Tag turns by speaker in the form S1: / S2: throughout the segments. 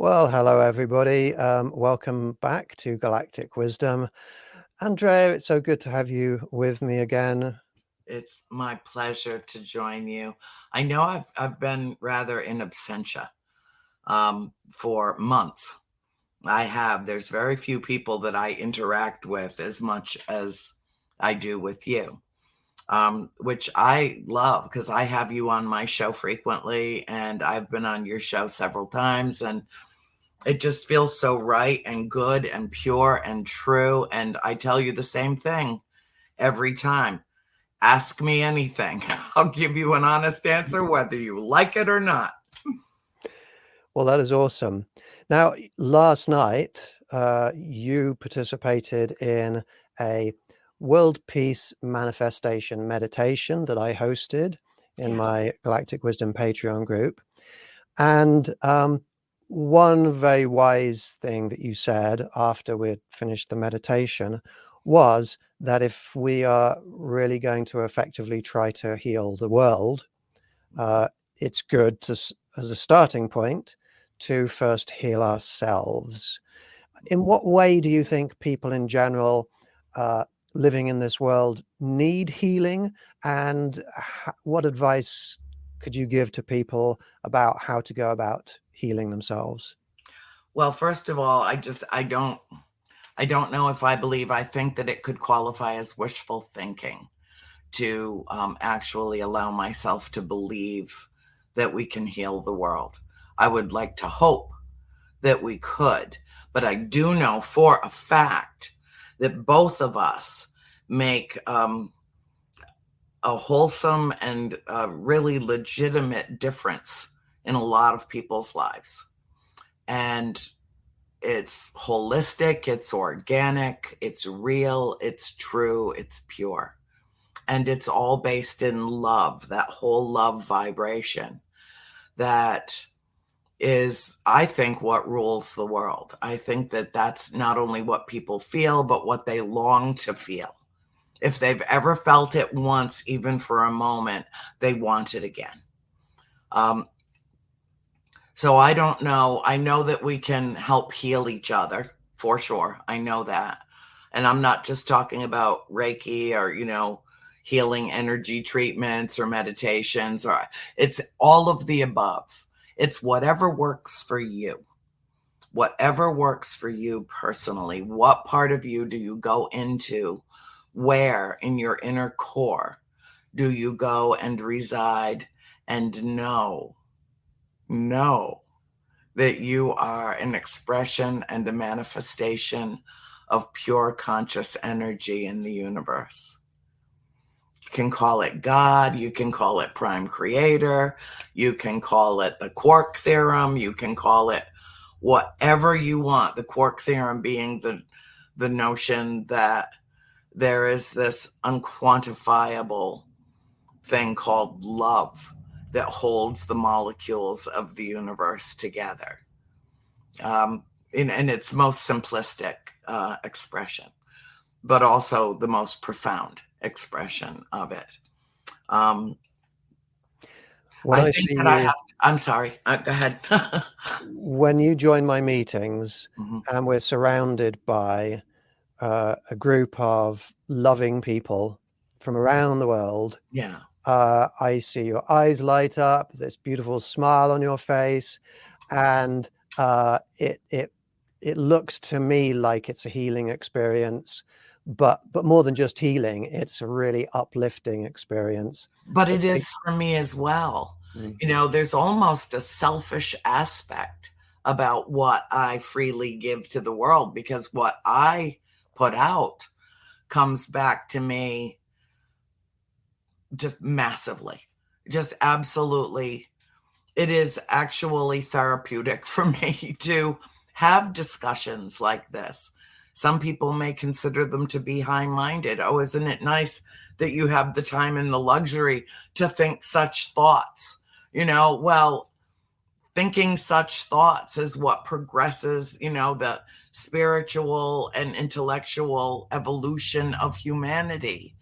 S1: Well, hello everybody. Welcome back to Galactic Wisdom. Andrea, it's so good to have you with me again.
S2: It's my pleasure to join you. I know I've been rather in absentia for months. I have. There's very few people that I interact with as much as I do with you, which I love because I have you on my show frequently, and I've been on your show several times, and it just feels so right and good and pure and true. And I tell you the same thing every time. Ask me anything. I'll give you an honest answer, whether you like it or not.
S1: Well, that is awesome. Now, last night, you participated in a world peace manifestation meditation that I hosted in
S2: Yes.
S1: my Galactic Wisdom Patreon group. And one very wise thing that you said after we'd finished the meditation was that if we are really going to effectively try to heal the world, it's good to, as a starting point, to first heal ourselves. In what way do you think people in general living in this world need healing, and what advice could you give to people about how to go about healing themselves?
S2: Well, first of all, I don't know if I think that it could qualify as wishful thinking to actually allow myself to believe that we can heal the world. I would like to hope that we could, but I do know for a fact that both of us make a wholesome and really legitimate difference in a lot of people's lives. And it's holistic, it's organic, it's real, it's true, it's pure. And it's all based in love, that whole love vibration that is, I think, what rules the world. I think that that's not only what people feel, but what they long to feel. If they've ever felt it once, even for a moment, they want it again. So I don't know. I know that we can help heal each other for sure. I know that. And I'm not just talking about Reiki or, healing energy treatments or meditations, or it's all of the above. It's whatever works for you. Whatever works for you personally. What part of you do you go into? Where in your inner core do you go and reside and know that you are an expression and a manifestation of pure conscious energy in the universe? You can call it God, you can call it prime creator, you can call it the quark theorem, you can call it whatever you want. The quark theorem being the notion that there is this unquantifiable thing called love that holds the molecules of the universe together, in its most simplistic expression, but also the most profound expression of it.
S1: When
S2: I
S1: I
S2: think
S1: see
S2: that I
S1: you,
S2: have. I'm sorry. Go ahead.
S1: when you join my meetings
S2: Mhm.
S1: and we're surrounded by a group of loving people from around the world,
S2: Yeah.
S1: I see your eyes light up, this beautiful smile on your face, and it looks to me like it's a healing experience, but more than just healing, it's a really uplifting experience.
S2: But
S1: It
S2: it
S1: takes,
S2: is for me as well.
S1: mm,
S2: There's almost a selfish aspect about what I freely give to the world, because what I put out comes back to me just massively, just absolutely. It is actually therapeutic for me to have discussions like this. Some people may consider them to be high minded. Oh, isn't it nice that you have the time and the luxury to think such thoughts? Well, thinking such thoughts is what progresses, the spiritual and intellectual evolution of humanity.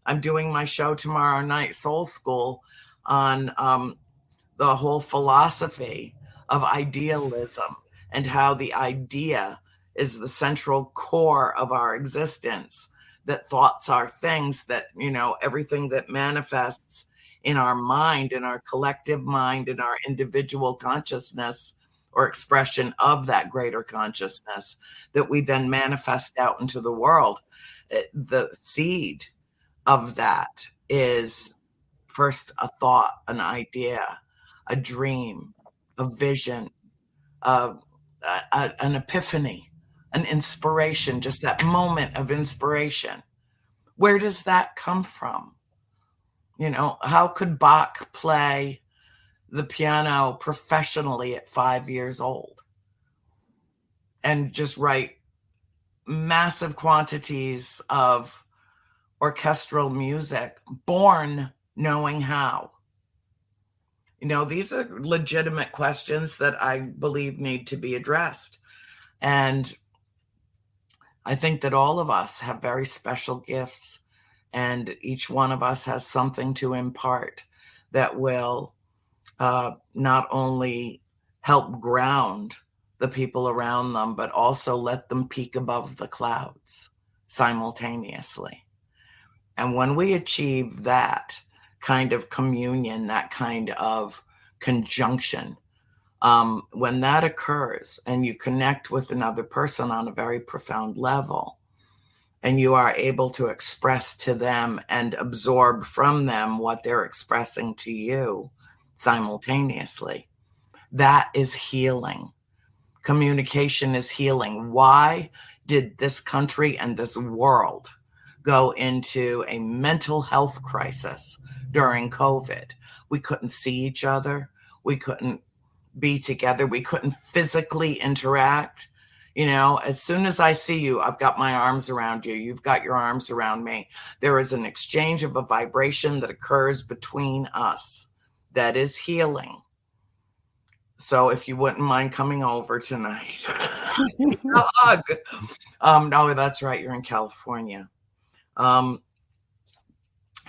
S2: I'm doing my show tomorrow night, Soul School, on the whole philosophy of idealism and how the idea is the central core of our existence, that thoughts are things, that, everything that manifests in our mind, in our collective mind, in our individual consciousness or expression of that greater consciousness, that we then manifest out into the world. The seed of that is first a thought, an idea, a dream, a vision, an epiphany, an inspiration, just that moment of inspiration. Where does that come from? How could Bach play the piano professionally at 5 years old and just write massive quantities of orchestral music, born knowing how? These are legitimate questions that I believe need to be addressed. And I think that all of us have very special gifts, and each one of us has something to impart that will not only help ground the people around them, but also let them peek above the clouds simultaneously. And when we achieve that kind of communion, that kind of conjunction, when that occurs and you connect with another person on a very profound level, and you are able to express to them and absorb from them what they're expressing to you simultaneously, that is healing. Communication is healing. Why did this country and this world go into a mental health crisis during COVID? We couldn't see each other. We couldn't be together. We couldn't physically interact. As soon as I see you, I've got my arms around you. You've got your arms around me. There is an exchange of a vibration that occurs between us that is healing. So if you wouldn't mind coming over tonight, a hug. No, that's right. You're in California.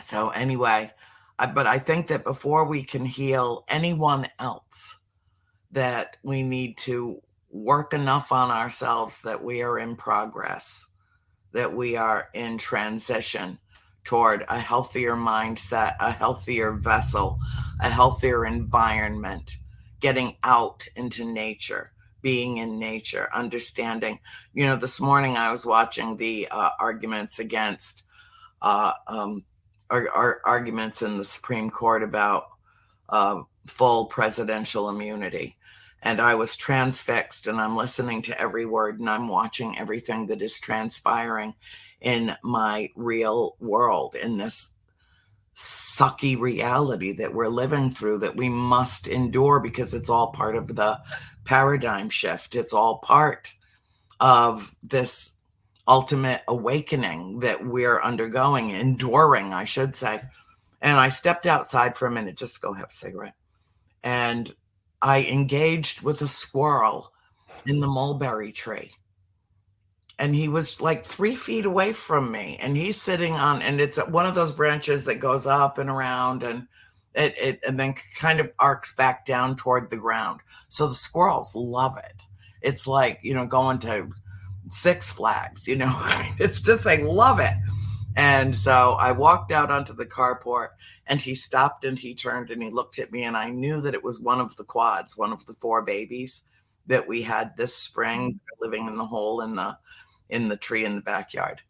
S2: So anyway, but I think that before we can heal anyone else, that we need to work enough on ourselves that we are in progress, that we are in transition toward a healthier mindset, a healthier vessel, a healthier environment, getting out into nature, being in nature, understanding. This morning I was watching the arguments against arguments in the Supreme Court about full presidential immunity. And I was transfixed, and I'm listening to every word, and I'm watching everything that is transpiring in my real world, in this sucky reality that we're living through, that we must endure because it's all part of the paradigm shift. It's all part of this ultimate awakening that we're undergoing, enduring, I should say. And I stepped outside for a minute just to go have a cigarette. And I engaged with a squirrel in the mulberry tree. And he was like 3 feet away from me, and he's sitting on, and it's one of those branches that goes up and around, and it and then kind of arcs back down toward the ground. So the squirrels love it. It's like, going to Six Flags, it's just, they love it. And so I walked out onto the carport, and he stopped and he turned and he looked at me, and I knew that it was one of the quads, one of the 4 babies that we had this spring living in the hole in the tree in the backyard.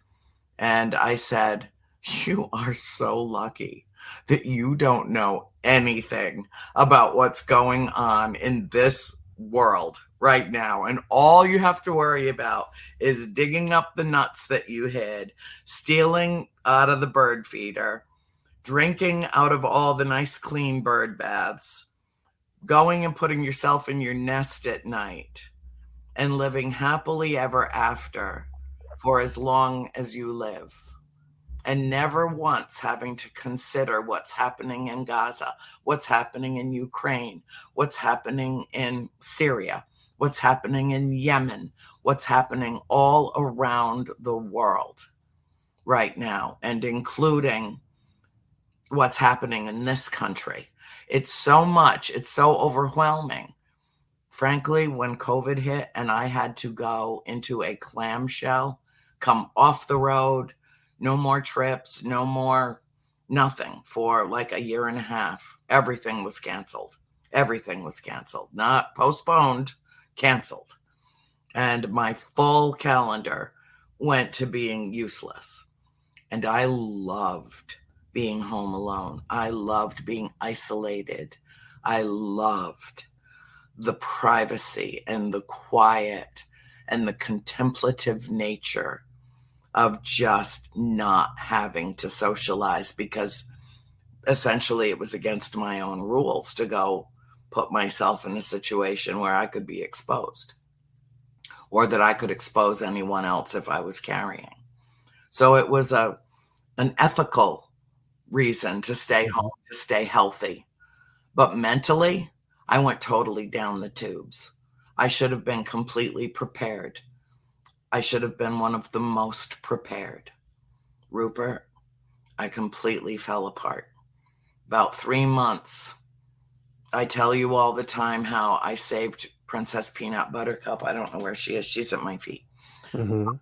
S2: And I said, "You are so lucky that you don't know anything about what's going on in this world right now. And all you have to worry about is digging up the nuts that you hid, stealing out of the bird feeder, drinking out of all the nice clean bird baths, going and putting yourself in your nest at night, and living happily ever after for as long as you live, and never once having to consider what's happening in Gaza, what's happening in Ukraine, what's happening in Syria, what's happening in Yemen, what's happening all around the world right now, and including what's happening in this country. It's so much, it's so overwhelming frankly, when COVID hit and I had to go into a clamshell, come off the road, no more trips, no more nothing for like a year and a half, everything was canceled. Everything was canceled, not postponed, canceled. And my full calendar went to being useless. And I loved being home alone. I loved being isolated. I loved the privacy and the quiet and the contemplative nature of just not having to socialize, because essentially it was against my own rules to go put myself in a situation where I could be exposed, or that I could expose anyone else if I was carrying. So it was an ethical reason to stay home, to stay healthy. But mentally, I went totally down the tubes. I should have been completely prepared. I should have been one of the most prepared. Rupert, I completely fell apart. About 3 months, I tell you all the time how I saved Princess Peanut Buttercup. I don't know where she is. She's at my feet.
S1: Mm-hmm.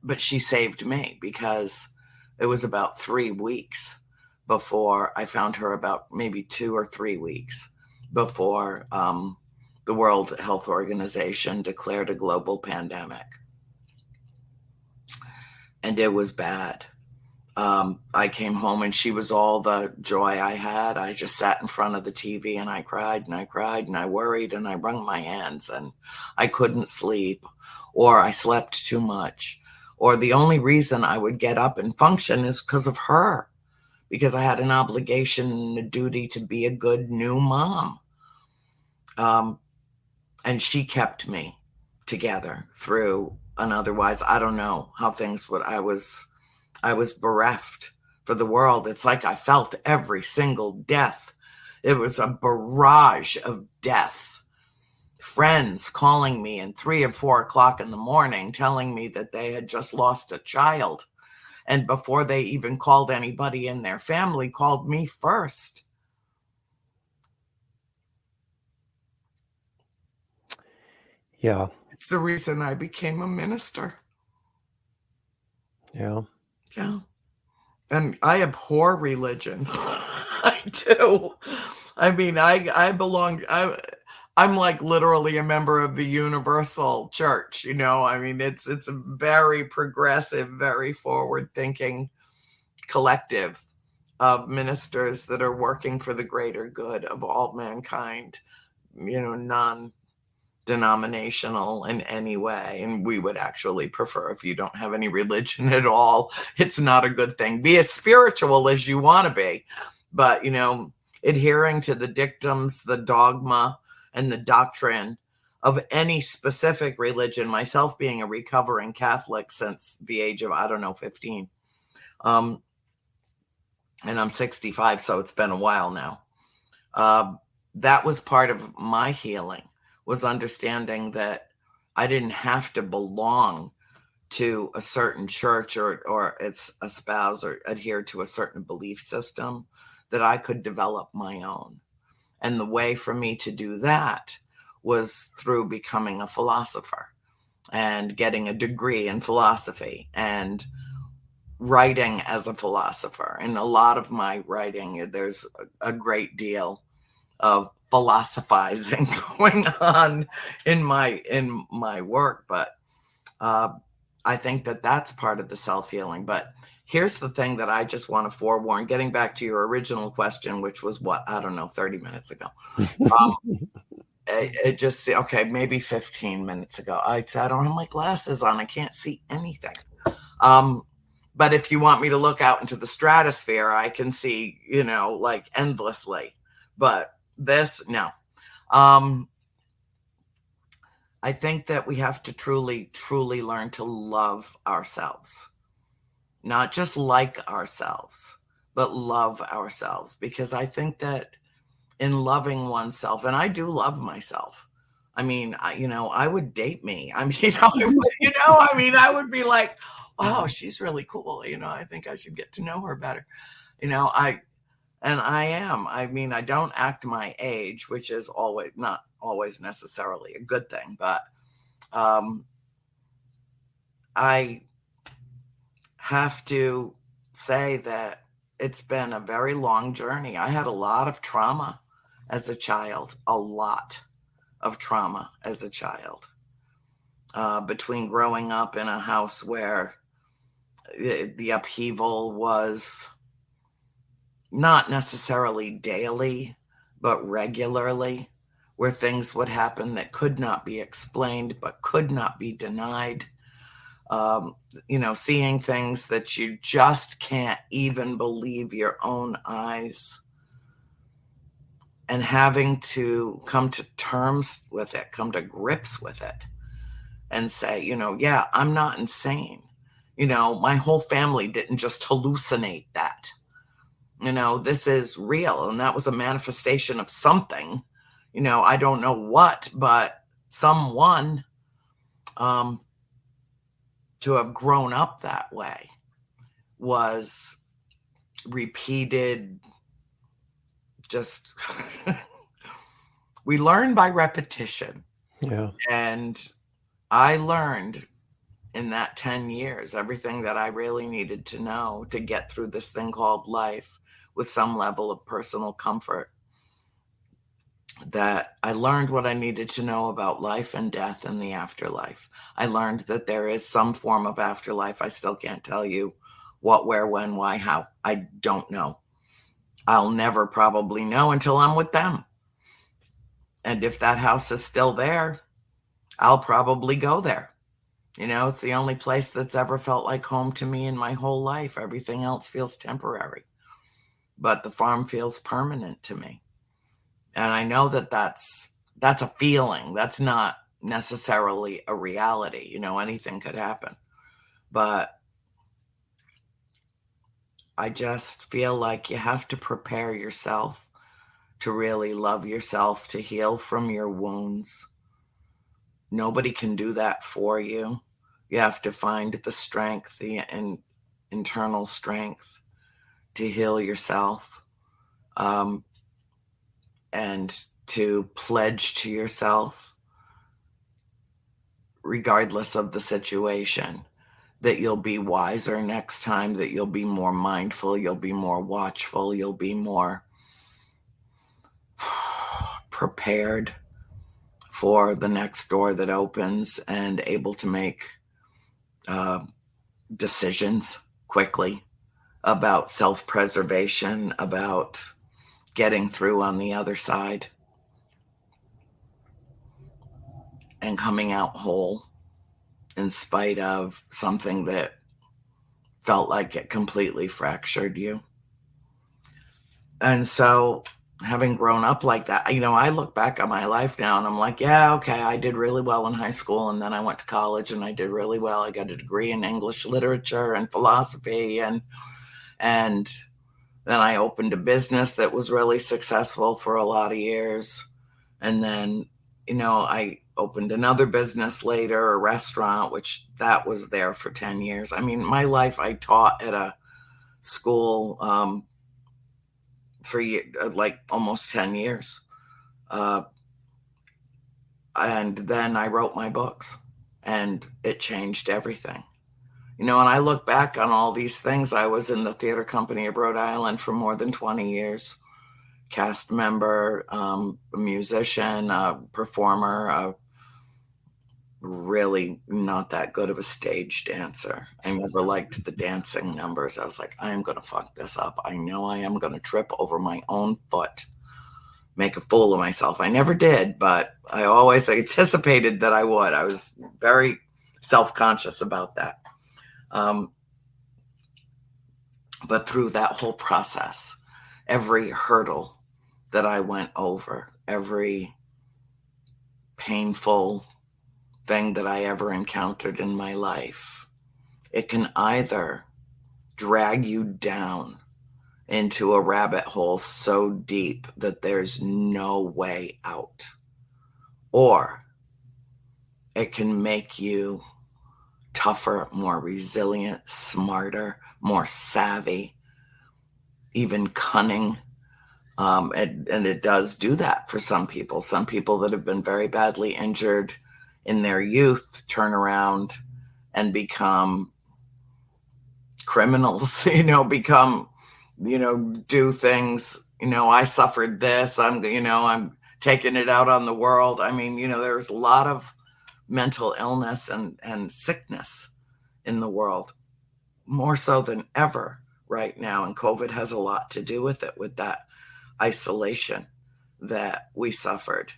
S2: But she saved me, because it was about 3 weeks before I found her, about maybe 2 or 3 weeks before the World Health Organization declared a global pandemic. And it was bad. I came home and she was all the joy I had. I just sat in front of the TV and I cried and I cried and I worried and I wrung my hands and I couldn't sleep, or I slept too much, or the only reason I would get up and function is because of her, because I had an obligation and a duty to be a good new mom. And she kept me together through an otherwise, I don't know how things would, I was bereft for the world. It's like I felt every single death. It was a barrage of death. Friends calling me at 3 or 4 o'clock in the morning, telling me that they had just lost a child. And before they even called anybody in their family, called me first.
S1: Yeah.
S2: It's the reason I became a minister.
S1: Yeah.
S2: Yeah. And I abhor religion. I do. I mean, I belong, I'm like literally a member of the Universal Church, you know. I mean, it's a very progressive, very forward-thinking collective of ministers that are working for the greater good of all mankind, you know, non-denominational in any way. And we would actually prefer, if you don't have any religion at all, it's not a good thing. Be as spiritual as you want to be, but, you know, adhering to the dictums, the dogma, and the doctrine of any specific religion, myself being a recovering Catholic since the age of, I don't know, 15. And I'm 65, so it's been a while now. That was part of my healing, was understanding that I didn't have to belong to a certain church or its espouse or adhere to a certain belief system, that I could develop my own. And the way for me to do that was through becoming a philosopher and getting a degree in philosophy and writing as a philosopher. And a lot of my writing, there's a great deal of philosophizing going on in my work, but I think that that's part of the self-healing. But here's the thing that I just want to forewarn, getting back to your original question, which was what, I don't know, 30 minutes ago. It just, okay, maybe 15 minutes ago. I don't have my glasses on. I can't see anything. But if you want me to look out into the stratosphere, I can see, you know, like endlessly. But this, no. I think that we have to truly, truly learn to love ourselves. Not just like ourselves, but love ourselves. Because I think that in loving oneself, and I do love myself. I mean, I would date me. I mean, I would be like, wow, she's really cool. You know, I think I should get to know her better. You know, I am. I mean, I don't act my age, which is always not always necessarily a good thing, but I have to say that it's been a very long journey. I had a lot of trauma as a child, a lot of trauma as a child, between growing up in a house where the upheaval was not necessarily daily, but regularly, where things would happen that could not be explained, but could not be denied. Seeing things that you just can't even believe your own eyes, and having to come to terms with it, come to grips with it, and say, yeah, I'm not insane. My whole family didn't just hallucinate that. This is real. And that was a manifestation of something. I don't know what, but someone, to have grown up that way was repeated. Just we learn by repetition.
S1: Yeah.
S2: And I learned in that 10 years everything that I really needed to know to get through this thing called life with some level of personal comfort. That I learned what I needed to know about life and death and the afterlife. I learned that there is some form of afterlife. I still can't tell you what, where, when, why, how. I don't know. I'll never probably know until I'm with them. And if that house is still there, I'll probably go there. It's the only place that's ever felt like home to me in my whole life. Everything else feels temporary, but the farm feels permanent to me. And I know that that's a feeling. That's not necessarily a reality. Anything could happen. But I just feel like you have to prepare yourself to really love yourself, to heal from your wounds. Nobody can do that for you. You have to find the strength, the internal strength to heal yourself, and to pledge to yourself, regardless of the situation, that you'll be wiser next time, that you'll be more mindful, you'll be more watchful, you'll be more prepared for the next door that opens and able to make decisions quickly about self-preservation, about getting through on the other side and coming out whole in spite of something that felt like it completely fractured you. And so, having grown up like that, I look back on my life now and I'm like, yeah, okay, I did really well in high school, and then I went to college and I did really well. I got a degree in English literature and philosophy, and then I opened a business that was really successful for a lot of years. And then, I opened another business later, a restaurant, which that was there for 10 years. I mean, my life, I taught at a school for like almost 10 years. And then I wrote my books, and it changed everything. And I look back on all these things. I was in the theater company of Rhode Island for more than 20 years. Cast member, a musician, a performer, really not that good of a stage dancer. I never liked the dancing numbers. I was like, I am going to fuck this up. I know I am going to trip over my own foot, make a fool of myself. I never did, but I always anticipated that I would. I was very self-conscious about that. But through that whole process, every hurdle that I went over, every painful thing that I ever encountered in my life, it can either drag you down into a rabbit hole so deep that there's no way out, or it can make you tougher, more resilient, smarter, more savvy, even cunning, And it does do that for some people. Some people that have been very badly injured in their youth turn around and become criminals, become, do things, I suffered this, I'm taking it out on the world. I mean, there's a lot of mental illness and sickness in the world, more so than ever right now. And COVID has a lot to do with it, with that isolation that we suffered,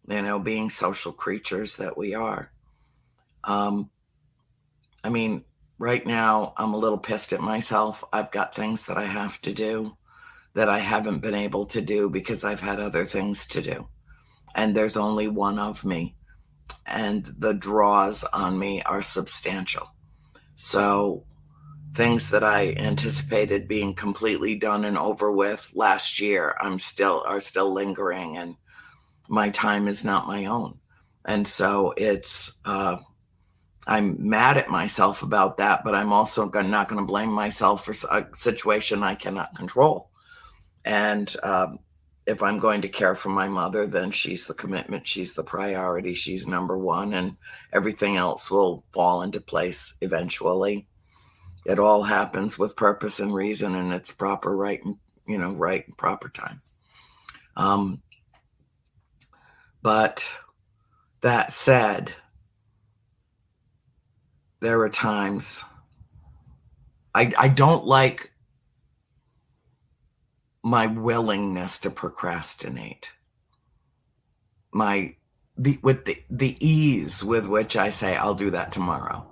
S2: being social creatures that we are. I mean, right now I'm a little pissed at myself. I've got things that I have to do that I haven't been able to do because I've had other things to do. And there's only one of me, and the draws on me are substantial. So things that I anticipated being completely done and over with last year, are still lingering, and my time is not my own. And so I'm mad at myself about that, but I'm also not going to blame myself for a situation I cannot control. And if I'm going to care for my mother, then she's the commitment, she's the priority, she's number one, and everything else will fall into place eventually. It all happens with purpose and reason, and its proper right and proper time. But that said, there are times I don't like my willingness to procrastinate, with the ease with which I say I'll do that tomorrow.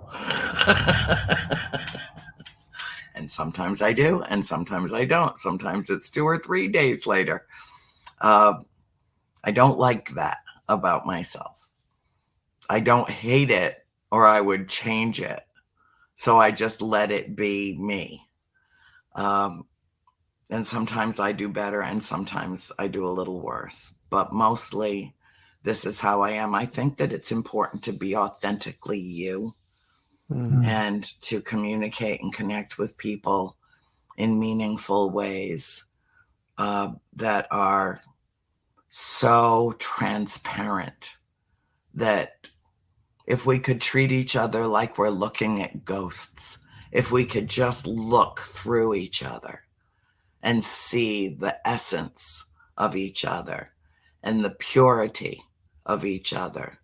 S2: And sometimes I do, and sometimes I don't. Sometimes it's 2 or 3 days later. I don't like that about myself. I don't hate it, or I would change it. So I just let it be me. And sometimes I do better, and sometimes I do a little worse. But mostly, this is how I am. I think that it's important to be authentically you, and to communicate and connect with people in meaningful ways that are so transparent that if we could treat each other like we're looking at ghosts, if we could just look through each other and see the essence of each other and the purity of each other.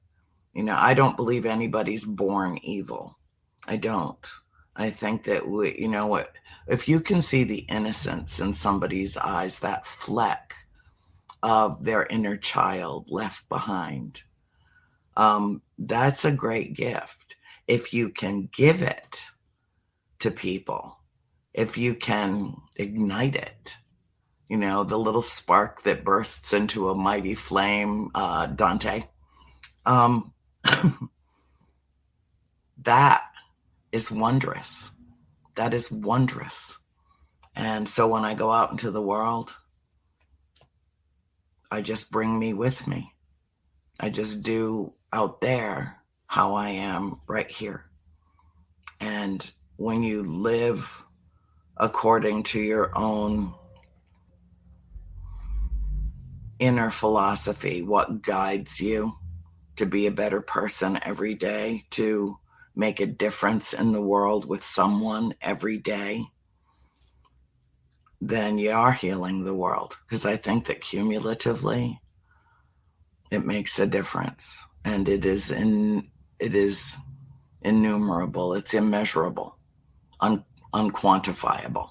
S2: I don't believe anybody's born evil. I don't. I think that if you can see the innocence in somebody's eyes, that fleck of their inner child left behind, that's a great gift. If you can give it to people, if you can ignite it, the little spark that bursts into a mighty flame, Dante, that is wondrous. That is wondrous. And so when I go out into the world, I just bring me with me. I just do out there how I am right here. And when you live according to your own inner philosophy, what guides you to be a better person every day, to make a difference in the world with someone every day, then you are healing the world. Because I think that cumulatively, it makes a difference. And it is innumerable. It's immeasurable, unquantifiable.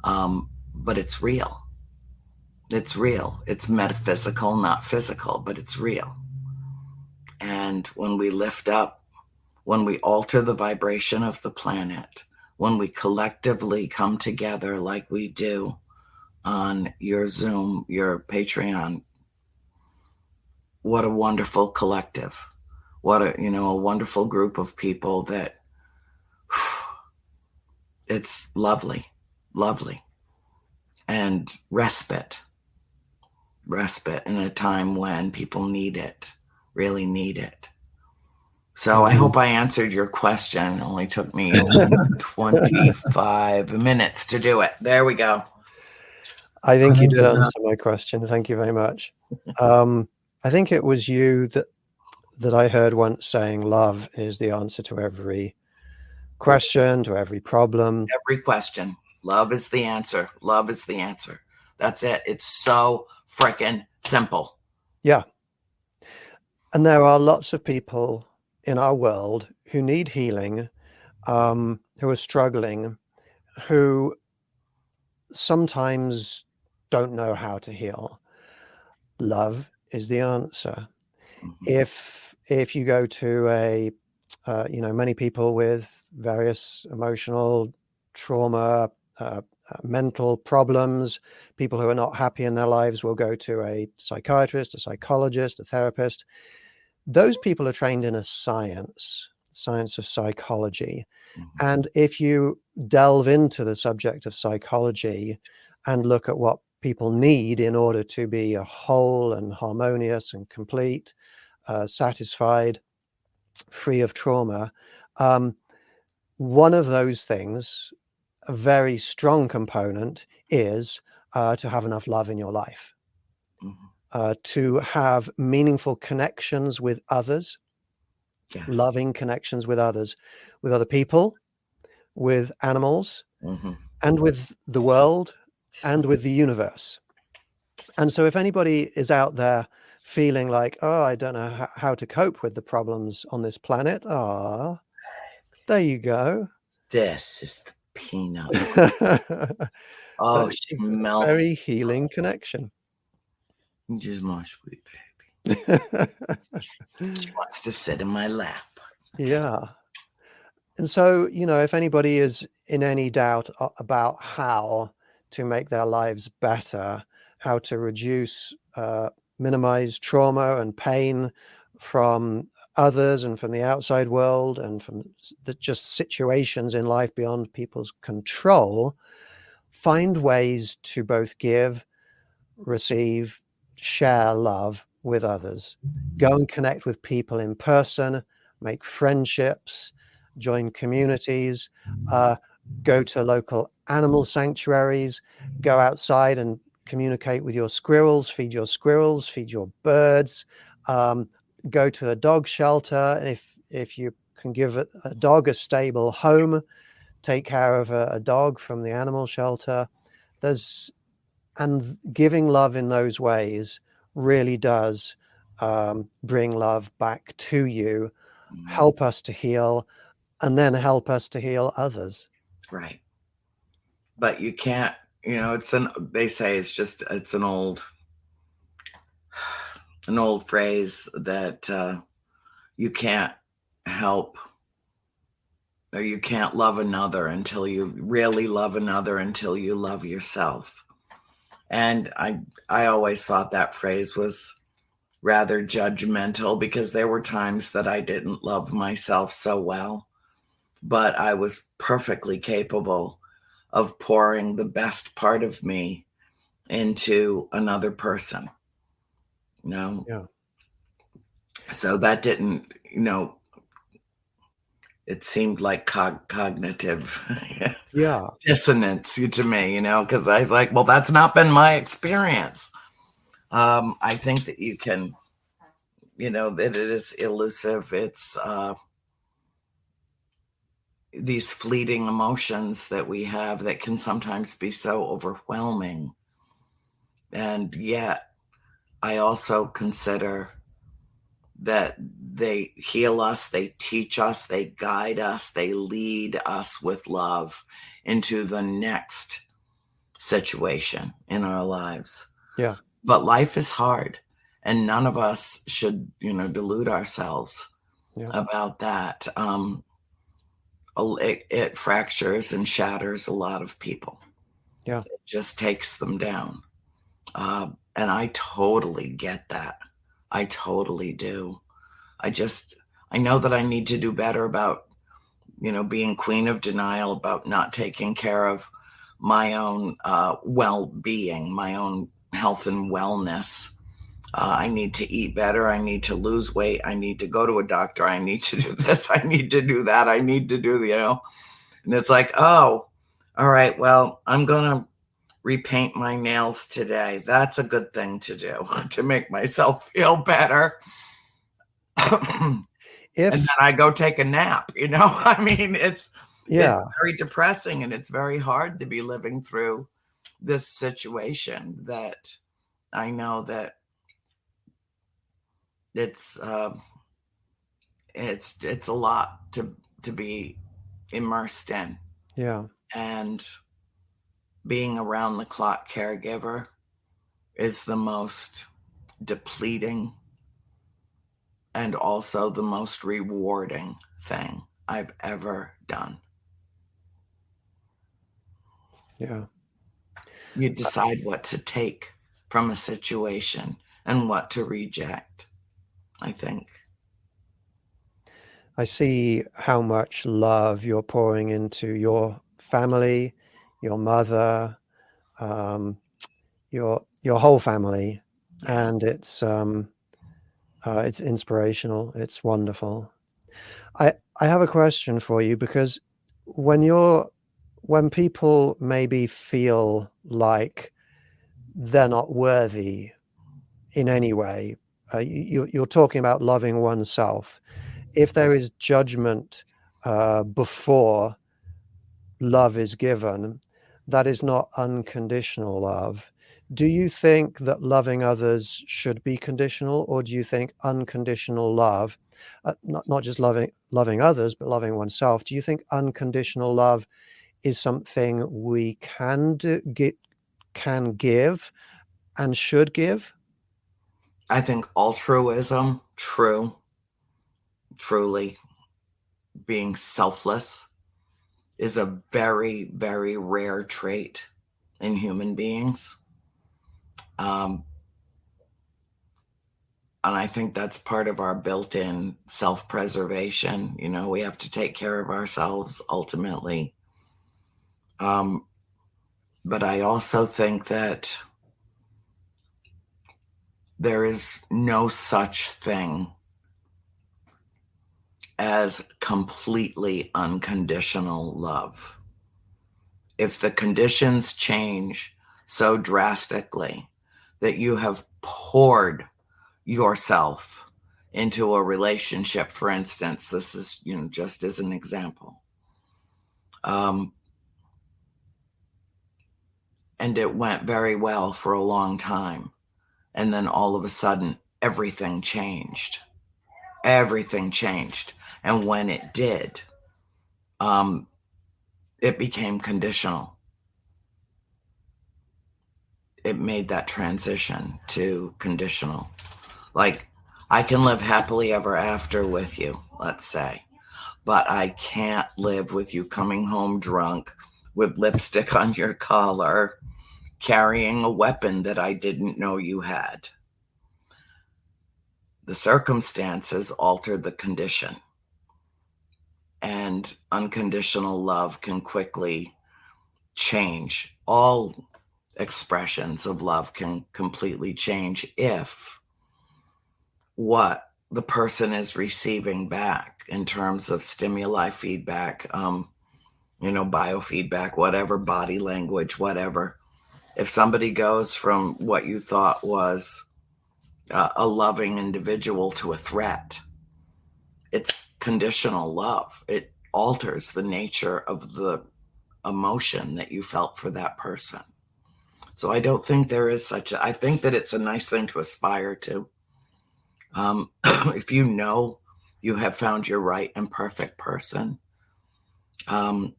S2: But it's real. It's real. It's metaphysical, not physical, but it's real. And when we lift up, when we alter the vibration of the planet, when we collectively come together like we do on your Zoom, your Patreon, what a wonderful collective. What a wonderful group of people that it's lovely, lovely. And respite in a time when people need it, really need it. So I hope I answered your question. It only took me 25 minutes to do it. There we go.
S1: I think you did answer my question. Thank you very much. I think it was you that I heard once saying love is the answer to every question, to every problem.
S2: Every question. Love is the answer. Love is the answer. That's it. It's so freaking simple.
S1: Yeah. And there are lots of people in our world who need healing, who are struggling, who sometimes don't know how to heal. Love is the answer. If you go to many people with various emotional trauma, mental problems, people who are not happy in their lives will go to a psychiatrist, a psychologist, a therapist. Those people are trained in a science of psychology. And if you delve into the subject of psychology and look at what people need in order to be a whole and harmonious and complete, satisfied, free of trauma, one of those things, a very strong component, is to have enough love in your life, to have meaningful connections with others, loving connections with others, with other people, with animals, and with the world, and with the universe. And so if anybody is out there feeling like, oh, I don't know how to cope with the problems on this planet, there you go.
S2: This is the peanut. Oh, she melts.
S1: Very healing connection.
S2: She's my sweet baby. She wants to sit in my lap.
S1: Yeah. And so, if anybody is in any doubt about how to make their lives better, how to reduce, minimize trauma and pain from others and from the outside world and from just situations in life beyond people's control, find ways to both give, receive, share love with others. Go and connect with people in person, make friendships, join communities, go to local animal sanctuaries, go outside and communicate with your squirrels, feed your birds, go to a dog shelter. If you can give a dog a stable home, take care of a dog from the animal shelter. And giving love in those ways really does bring love back to you, help us to heal, and then help us to heal others.
S2: Right. But you can't, they say it's an old phrase that you can't help, or you can't love another until you really love another, until you love yourself. And I always thought that phrase was rather judgmental, because there were times that I didn't love myself so well, but I was perfectly capable of pouring the best part of me into another person.
S1: Yeah.
S2: So that didn't, it seemed like cognitive dissonance to me, because I was like, well, that's not been my experience. I think that you can, that it is elusive. It's these fleeting emotions that we have that can sometimes be so overwhelming. And yet I also consider that they heal us, they teach us, they guide us, they lead us with love into the next situation in our lives.
S1: Yeah.
S2: But life is hard, and none of us should, delude ourselves about that. It fractures and shatters a lot of people.
S1: Yeah.
S2: It just takes them down. And I totally get that. I totally do. I know that I need to do better about, being queen of denial, about not taking care of my own well-being, my own health and wellness. I need to eat better. I need to lose weight. I need to go to a doctor. I need to do this. I need to do that. I need to do, and it's like, oh, all right, well, I'm going to repaint my nails today. That's a good thing to do to make myself feel better. And then I go take a nap, I mean, it's very depressing, and it's very hard to be living through this situation that I know that it's a lot to be immersed in.
S1: Yeah.
S2: And being around the clock caregiver is the most depleting and also the most rewarding thing I've ever done.
S1: Yeah.
S2: You decide what to take from a situation and what to reject, I think.
S1: I see how much love you're pouring into your family, your mother, your whole family,
S2: Yeah.
S1: and it's inspirational. It's wonderful. I have a question for you, because when people maybe feel like they're not worthy in any way, you're talking about loving oneself. If there is judgment before love is given, that is not unconditional love. Do you think that loving others should be conditional, or do you think unconditional love, not just loving others, but loving oneself, do you think unconditional love is something we can give and should give?
S2: I think altruism, truly being selfless, is a very, very rare trait in human beings. And I think that's part of our built-in self-preservation. We have to take care of ourselves ultimately. But I also think that there is no such thing as completely unconditional love. If the conditions change so drastically that you have poured yourself into a relationship, for instance, this is, just as an example, and it went very well for a long time, and then all of a sudden, everything changed. Everything changed. And when it did, it became conditional. It made that transition to conditional. Like, I can live happily ever after with you, let's say, but I can't live with you coming home drunk with lipstick on your collar, carrying a weapon that I didn't know you had. The circumstances alter the condition, and unconditional love can quickly change. All expressions of love can completely change if what the person is receiving back in terms of stimuli, feedback, biofeedback, whatever, body language, whatever. If somebody goes from what you thought was a loving individual to a threat, it's conditional love. It alters the nature of the emotion that you felt for that person. So I don't think there is I think that it's a nice thing to aspire to. If you know you have found your right and perfect person, it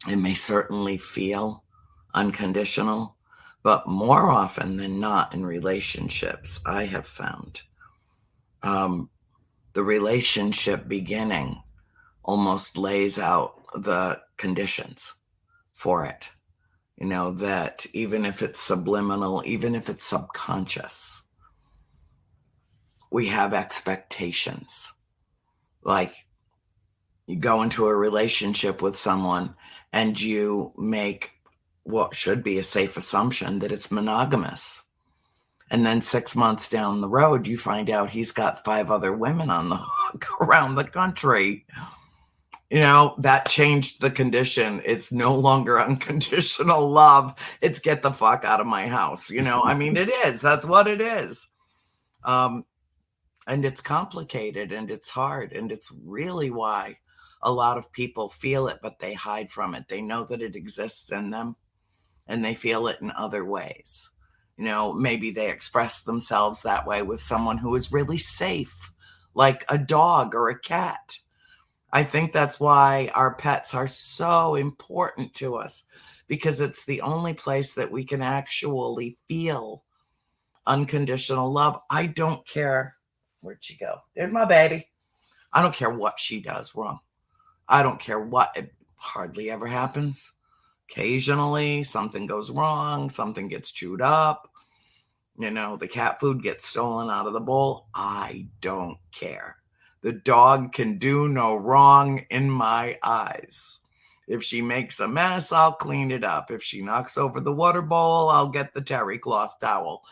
S2: may certainly feel unconditional, but more often than not in relationships, I have found the relationship beginning almost lays out the conditions for it. That even if it's subliminal, even if it's subconscious, we have expectations. Like, you go into a relationship with someone and you make what should be a safe assumption that it's monogamous. And then 6 months down the road, you find out he's got 5 other women on the hook around the country. that changed the condition. It's no longer unconditional love. It's get the fuck out of my house. I mean, it is. That's what it is. And it's complicated and it's hard. And it's really why a lot of people feel it, but they hide from it. They know that it exists in them and they feel it in other ways. Maybe they express themselves that way with someone who is really safe, like a dog or a cat. I think that's why our pets are so important to us, because it's the only place that we can actually feel unconditional love. I don't care. Where'd she go? There's my baby. I don't care what she does wrong. I don't care what. It hardly ever happens. Occasionally, something goes wrong. Something gets chewed up. The cat food gets stolen out of the bowl. I don't care. The dog can do no wrong in my eyes. If she makes a mess, I'll clean it up. If she knocks over the water bowl, I'll get the terry cloth towel.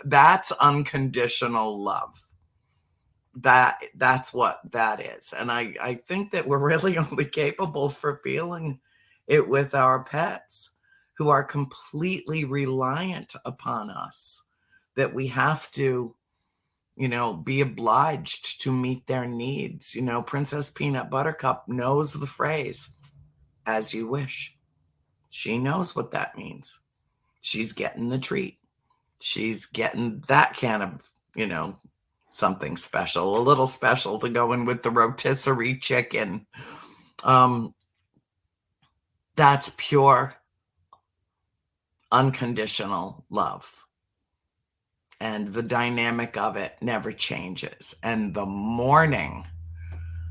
S2: That's unconditional love. That's what that is. And I think that we're really only capable for feeling it with our pets, who are completely reliant upon us, that we have to be obliged to meet their needs. Princess Peanut Buttercup knows the phrase, as you wish. She knows what that means. She's getting the treat. She's getting that can of, something special, a little special to go in with the rotisserie chicken. That's pure, unconditional love. And the dynamic of it never changes. And the mourning,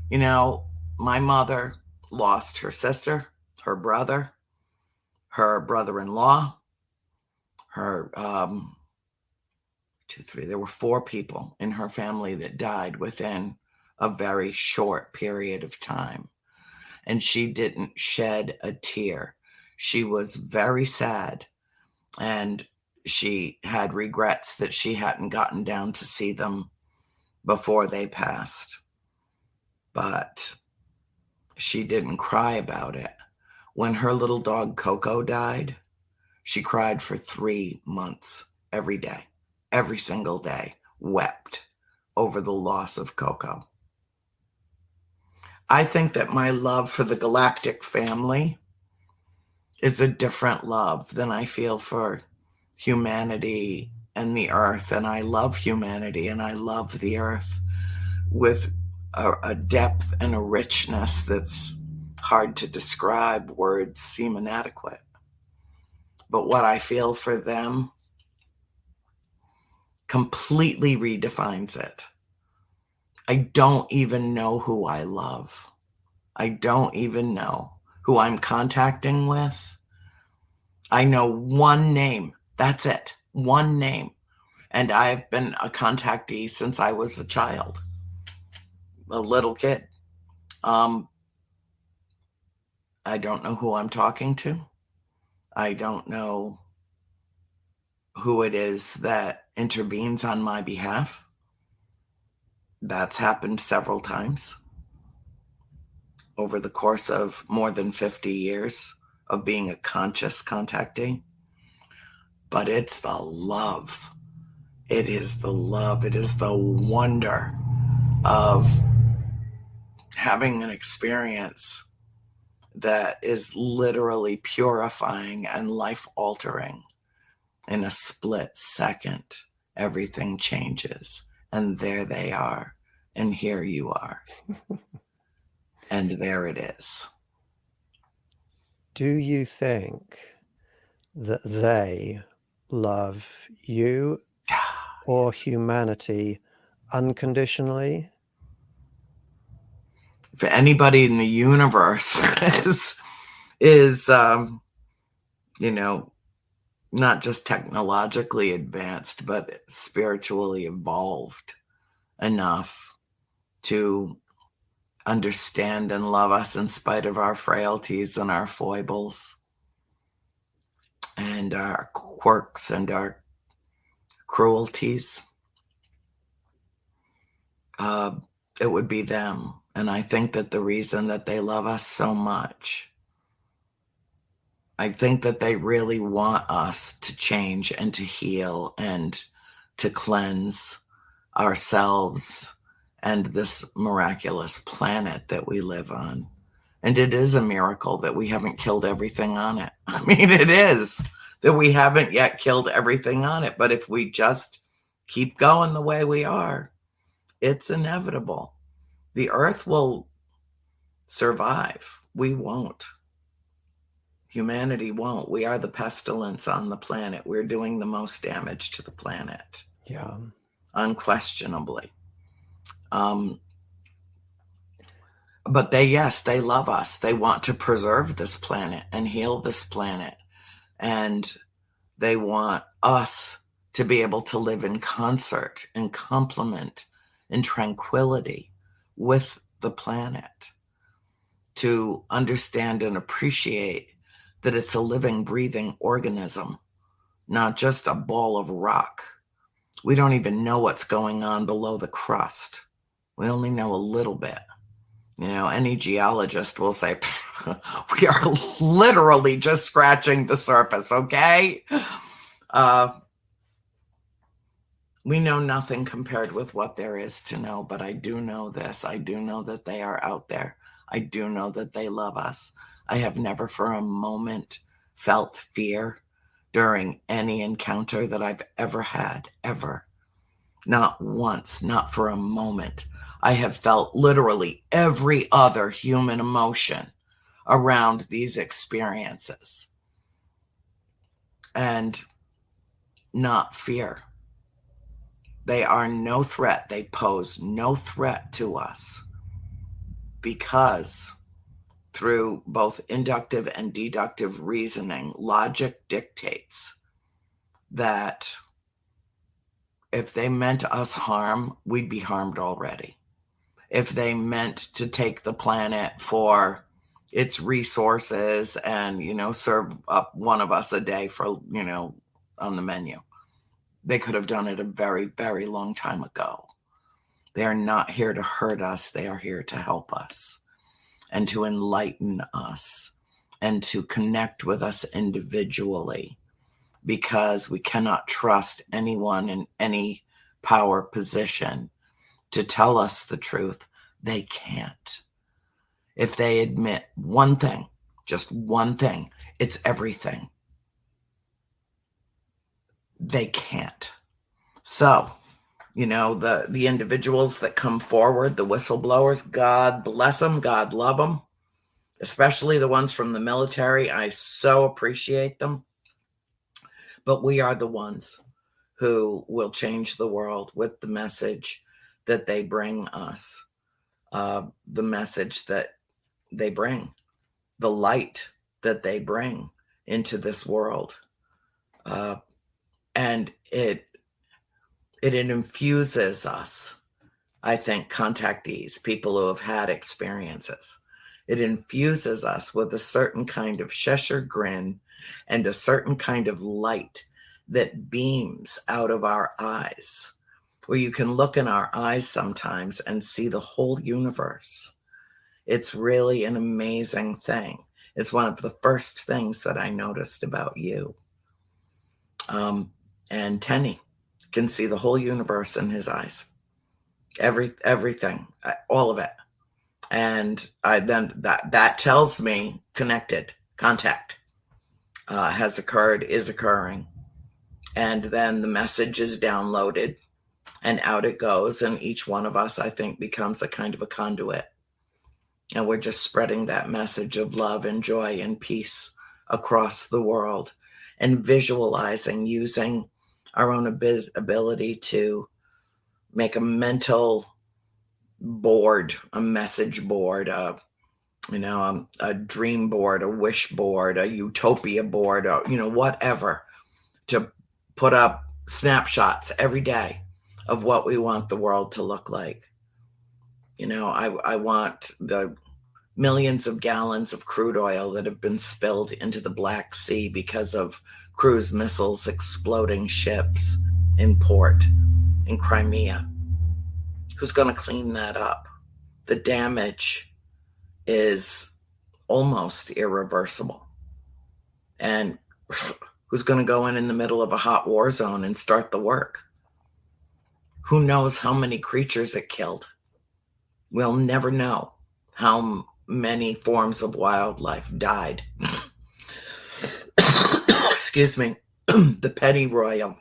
S2: my mother lost her sister, her brother-in-law, her, there were 4 people in her family that died within a very short period of time. And she didn't shed a tear. She was very sad. And she had regrets that she hadn't gotten down to see them before they passed. But she didn't cry about it. When her little dog Coco died, she cried for 3 months, every day, every single day, wept over the loss of Coco. I think that my love for the Galactic family is a different love than I feel for humanity and the earth. And I love humanity and I love the earth with a depth and a richness that's hard to describe. Words seem inadequate. But what I feel for them completely redefines it. I don't even know who I love. I don't even know who I'm contacting with. I know one name. That's it. One name. And I've been a contactee since I was a child, a little kid. I don't know who I'm talking to. I don't know who it is that intervenes on my behalf. That's happened several times over the course of more than 50 years of being a conscious contactee. But it's the love. It is the love. It is the wonder of having an experience that is literally purifying and life-altering. In a split second, everything changes. And there they are. And here you are. And there it is.
S1: Do you think that they love you or humanity unconditionally?
S2: If anybody in the universe is not just technologically advanced, but spiritually evolved enough to understand and love us in spite of our frailties and our foibles and our quirks and our cruelties. it would be them. And I think that the reason that they love us so much, I think that they really want us to change and to heal and to cleanse ourselves and this miraculous planet that we live on. And it is a miracle that we haven't killed everything on it. I mean, it is that we haven't yet killed everything on it. But if we just keep going the way we are, it's inevitable. The earth will survive. We won't. Humanity won't. We are the pestilence on the planet. We're doing the most damage to the planet.
S1: Yeah.
S2: Unquestionably. But they love us. They want to preserve this planet and heal this planet. And they want us to be able to live in concert and complement in tranquility with the planet, to understand and appreciate that it's a living, breathing organism, not just a ball of rock. We don't even know what's going on below the crust. We only know a little bit. You know, any geologist will say, we are literally just scratching the surface, okay? We know nothing compared with what there is to know, but I do know this. I do know that they are out there. I do know that they love us. I have never for a moment felt fear during any encounter that I've ever had, ever. Not once, not for a moment. I have felt literally every other human emotion around these experiences. And not fear. They are no threat. They pose no threat to us, because through both inductive and deductive reasoning, logic dictates that if they meant us harm, we'd be harmed already. If they meant to take the planet for its resources and, serve up one of us a day for, on the menu, they could have done it a very, very long time ago. They are not here to hurt us. They are here to help us and to enlighten us and to connect with us individually, because we cannot trust anyone in any power position to tell us the truth. They can't. If they admit one thing, just one thing, it's everything. They can't. So, the individuals that come forward, the whistleblowers, God bless them, God love them, especially the ones from the military. I so appreciate them. But we are the ones who will change the world with the message that they bring us, the message that they bring, the light that they bring into this world. And it infuses us, I think, contactees, people who have had experiences. It infuses us with a certain kind of Cheshire grin and a certain kind of light that beams out of our eyes, where you can look in our eyes sometimes and see the whole universe. It's really an amazing thing. It's one of the first things that I noticed about you. And Tenny can see the whole universe in his eyes. Everything, all of it. And then that tells me contact has occurred, is occurring. And then the message is downloaded and out it goes. And each one of us, I think, becomes a kind of a conduit. And we're just spreading that message of love and joy and peace across the world, and visualizing, using our own ability to make a mental board, a message board, a dream board, a wish board, a utopia board, whatever, to put up snapshots every day of what we want the world to look like. I want the millions of gallons of crude oil that have been spilled into the Black Sea because of cruise missiles exploding ships in port in Crimea. Who's going to clean that up? The damage is almost irreversible. And who's going to go in the middle of a hot war zone and start the work? Who knows how many creatures it killed? We'll never know how many forms of wildlife died. Excuse me. The pennyroyal.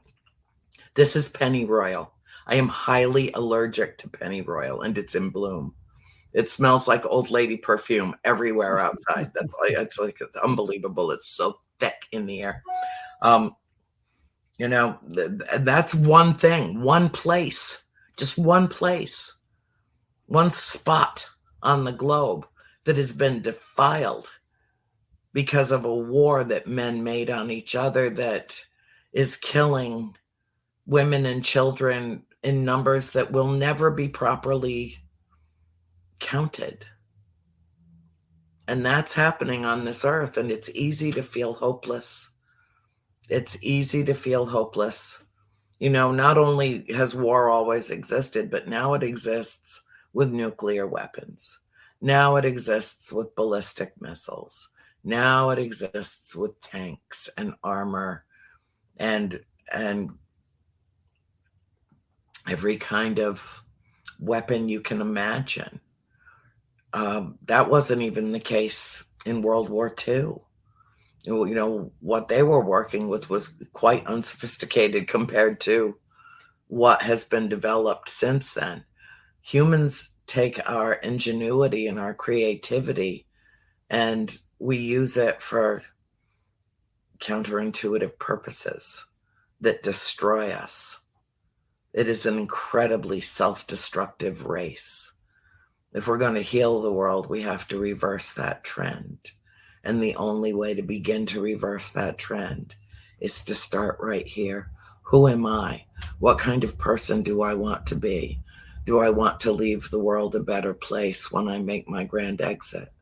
S2: This is pennyroyal. I am highly allergic to pennyroyal, and it's in bloom. It smells like old lady perfume everywhere outside. It's unbelievable. It's so thick in the air. That's one thing, one place, just one place, one spot on the globe that has been defiled because of a war that men made on each other that is killing women and children in numbers that will never be properly counted. And that's happening on this earth, and it's easy to feel hopeless. It's easy to feel hopeless. Not only has war always existed, but now it exists with nuclear weapons. Now it exists with ballistic missiles. Now it exists with tanks and armor and every kind of weapon you can imagine. That wasn't even the case in World War II. What they were working with was quite unsophisticated compared to what has been developed since then. Humans take our ingenuity and our creativity and we use it for counterintuitive purposes that destroy us. It is an incredibly self-destructive race. If we're going to heal the world, we have to reverse that trend. And the only way to begin to reverse that trend is to start right here. Who am I? What kind of person do I want to be? Do I want to leave the world a better place when I make my grand exit?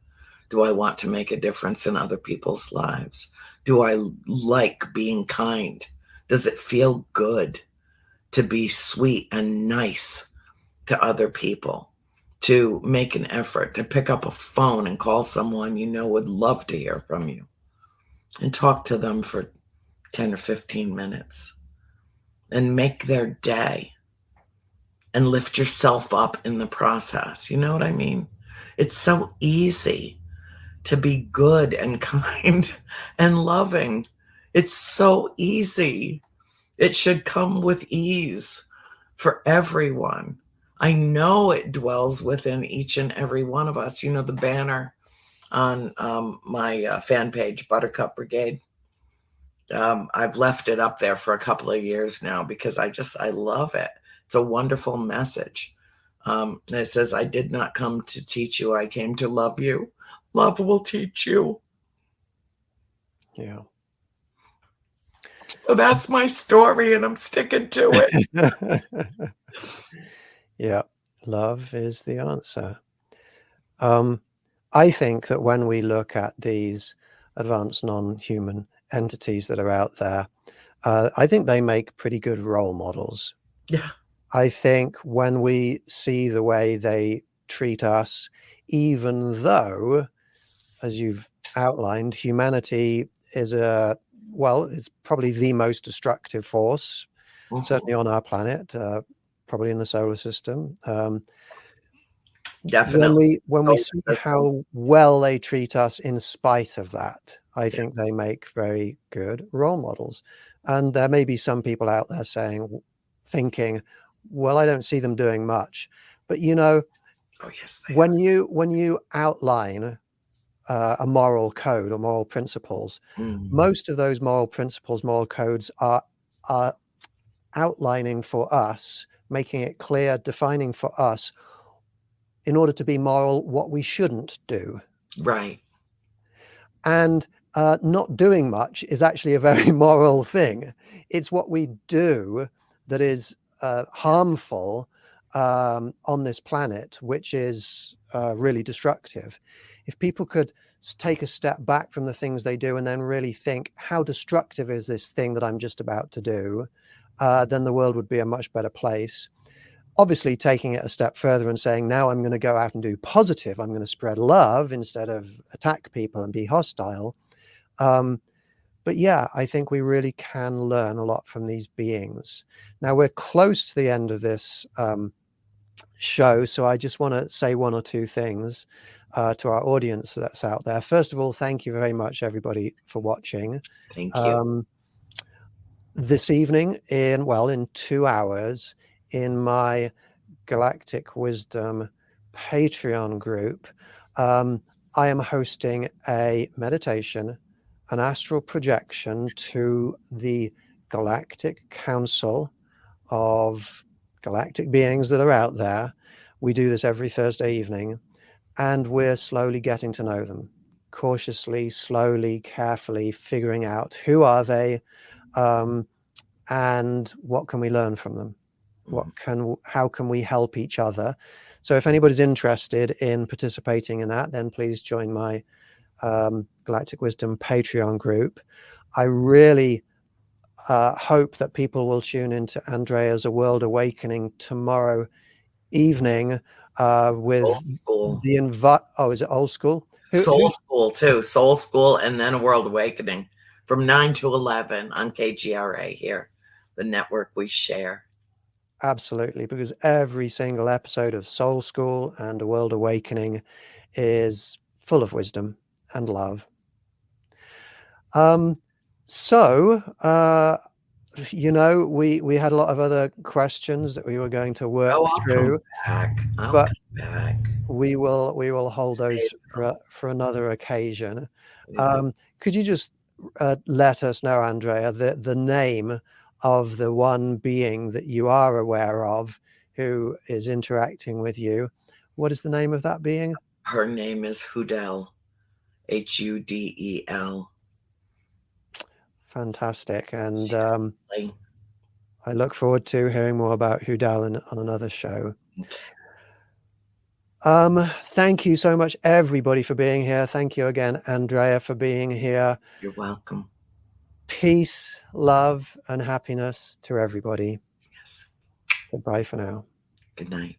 S2: Do I want to make a difference in other people's lives? Do I like being kind? Does it feel good to be sweet and nice to other people? To make an effort to pick up a phone and call someone would love to hear from you and talk to them for 10 or 15 minutes and make their day and lift yourself up in the process. You know what I mean? It's so easy to be good and kind and loving. It's so easy. It should come with ease for everyone. I know it dwells within each and every one of us. The banner on my fan page, Buttercup Brigade. I've left it up there for a couple of years now because I love it. It's a wonderful message. It says, I did not come to teach you. I came to love you. Love will teach you.
S1: Yeah.
S2: So that's my story, and I'm sticking to it.
S1: Yeah, love is the answer. I think that when we look at these advanced non-human entities that are out there, I think they make pretty good role models.
S2: Yeah.
S1: I think when we see the way they treat us, even though, as you've outlined, humanity is it's probably the most destructive force, certainly on our planet, probably in the solar system.
S2: Definitely.
S1: When we see how well they treat us in spite of that, I think they make very good role models. And there may be some people out there thinking, well, I don't see them doing much. But
S2: oh, yes,
S1: when you outline a moral code or moral principles, most of those moral principles, moral codes are outlining for us, making it clear, defining for us, in order to be moral, what we shouldn't do.
S2: Right.
S1: And not doing much is actually a very moral thing. It's what we do that is harmful on this planet, which is really destructive. If people could take a step back from the things they do and then really think, how destructive is this thing that I'm just about to do, then the world would be a much better place. obviously taking it a step further and saying, now I'm going to go out and do positive. I'm going to spread love instead of attack people and be hostile. But yeah, I think we really can learn a lot from these beings. Now we're close to the end of this show, so I just want to say one or two things to our audience that's out there. First of all, thank you very much, everybody, for watching.
S2: Thank you.
S1: This evening, in 2 hours, in my Galactic Wisdom Patreon group, I am hosting a meditation, an astral projection to the Galactic Council of galactic beings that are out there. We do this every Thursday evening, and we're slowly getting to know them, cautiously, slowly, carefully figuring out who are they, and what can we learn from them? How can we help each other? So if anybody's interested in participating in that, then please join my Galactic Wisdom Patreon group. I really hope that people will tune into Andrea's A World Awakening tomorrow evening with
S2: Soul School.
S1: Is it Old School?
S2: Soul School too. Soul School, and then A World Awakening from 9 to 11 on KGRA here, the network we share.
S1: Absolutely, because every single episode of Soul School and A World Awakening is full of wisdom and love. We had a lot of other questions that we were going to work through.
S2: I'll come back.
S1: We will hold those for another occasion. Could you just let us know, Andrea, the name of the one being that you are aware of who is interacting with you? What is the name of that being?
S2: Her name is Hudel, Hudel. Fantastic.
S1: And I look forward to hearing more about Hudel on another show.
S2: Okay.
S1: Thank you so much, everybody, for being here. Thank you again, Andrea, for being here.
S2: You're welcome.
S1: Peace, love, and happiness to everybody.
S2: Yes.
S1: Goodbye for now.
S2: Good night.